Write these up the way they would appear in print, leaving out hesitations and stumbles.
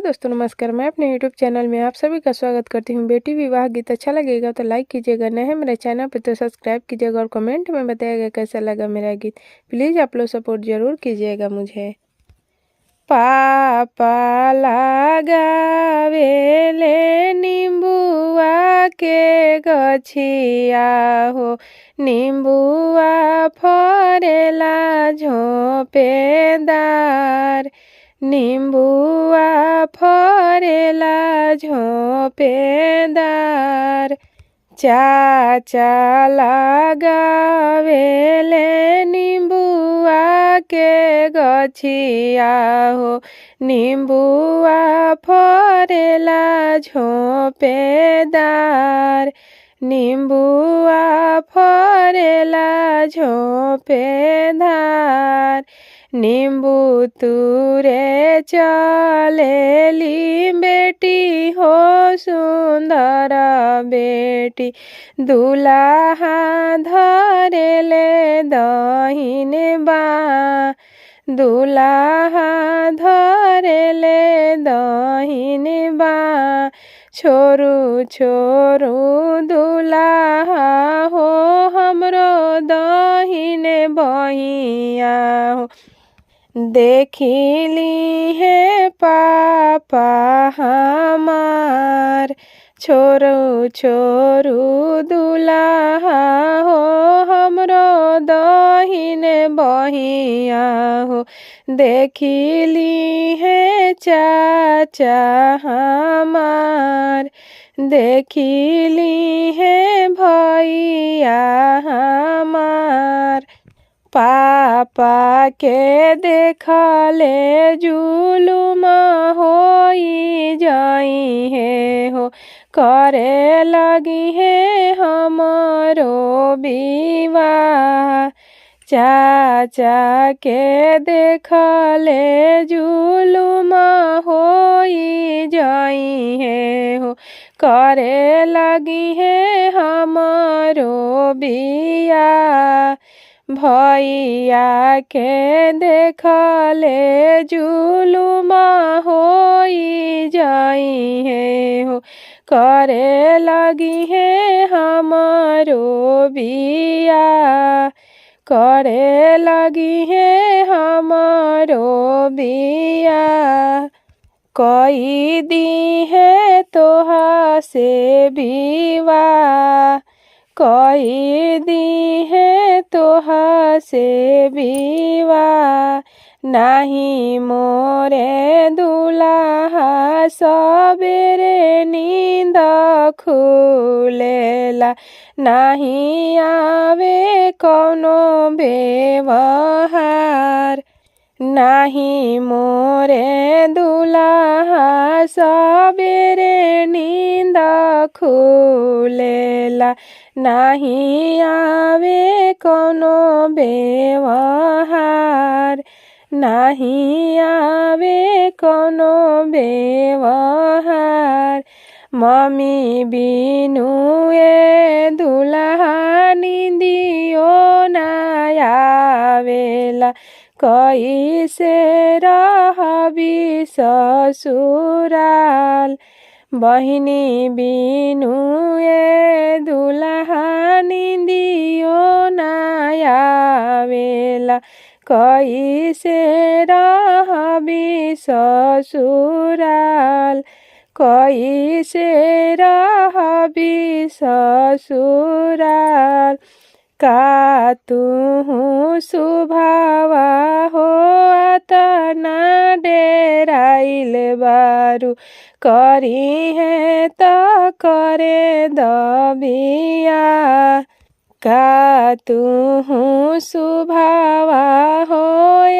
Hello दोस्तों, नमस्कार। मैं अपने यूट्यूब चैनल में आप सभी का स्वागत करती हूँ। बेटी विवाह गीत अच्छा लगेगा तो लाइक कीजिएगा, नए हैं मेरे चैनल पर तो सब्सक्राइब कीजिएगा और कमेंट में बताइएगा कैसा लगा मेरा गीत। प्लीज़ आप लोग सपोर्ट जरूर कीजिएगा मुझे। पापा लगावेले नींबुआ के गछिया हो, नींबुआ फरेला झोंपेदार, नींबुआ फरेला झोंपेदार। चाचा लगावेले नींबुआ के गछिया हो, नींबुआ फरेला झोंपेदार, नींबुआ फरेला झोंपेदार। नींबू तुरे चलेली बेटी हो, सुंदर बेटी दुल्हा धरेले दहिने बाँ, दुल्हा धरेले दहिने बाँ। छोरू छोरू दुल्हा हो, हमरो दहिने बहिया हो, देखिली है पापा हमार। छोरू छोरू दुल्हा हो, हमरो दहिने बहिया हो, देखिली है चाचा हमार, देखिली है भैया हमार। पापा के देखले जुलुम होई जाई है हो, करे लगी है हमारो विवाह। चाचा के देखले जुलुम होई जाई है हो, करे लगी है हमारो बियाह। भैया के देखले जुलुम होई जाई है हो, करे लगी है हमारो बियाह, करे लगी है हमारो बियाह। कई दी है तोहा से विवाह, कई दी है तोहा से विवाह। नाही मोरे दुल्हा सबेरे नींद खुलेला, नाही आवे कौनो व्यवहार। नाही मोरे दुल्हा सबेरे नींद खुलेला, नाही आवे कौनो व्यवहार, नाही आवे कौनो व्यवहार। मम्मी बिनु ए दुल्हा निंदियो ना आवेला, कैसे रहबी ससुराल। बहिनी बिनु ए दुल्हा निंदियो ना आवेला, कैसे रहबी ससुराल, कैसे रहबी ससुराल। का तू सुभावा हो, तना डेराइल बारू, करी है तो करे दबिया। का तू सुभावा हो,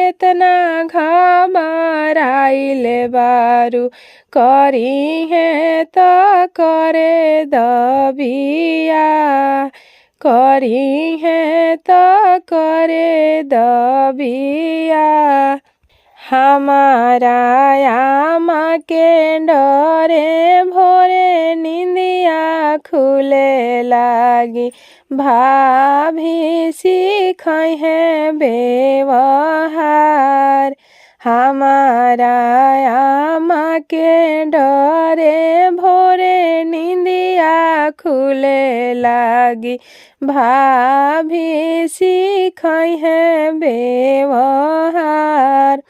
इतना घबराइल बारू, करी है तो करे दबिया, करी है तो करे दबिया। हमारा आमा के डरे भोरे निंदिया खुले लागी, भाभी सीखै है व्यवहार। हमारा आमा के डरे भोरे निंदिया खुले लागी। भाभी सिखई है व्यवहार,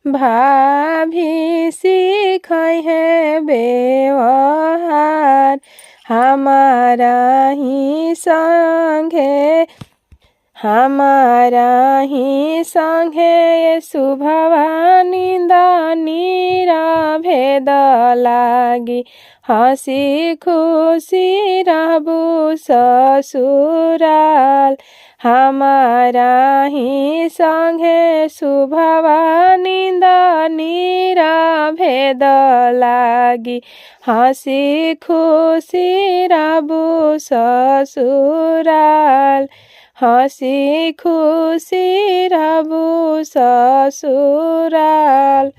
भाभी सिखई है व्यवहार। हमारा ही संगे, हमारा ही संगे शुभवा निंदा नीरा भेद लागी। हंसी खुशी रहबू ससुराल, हमारा ही संगे शुभवा निंदा नीरा भेद लागी। हंसी खुशी रहबू ससुराल, हंसी खुशी रहबू ससुराल।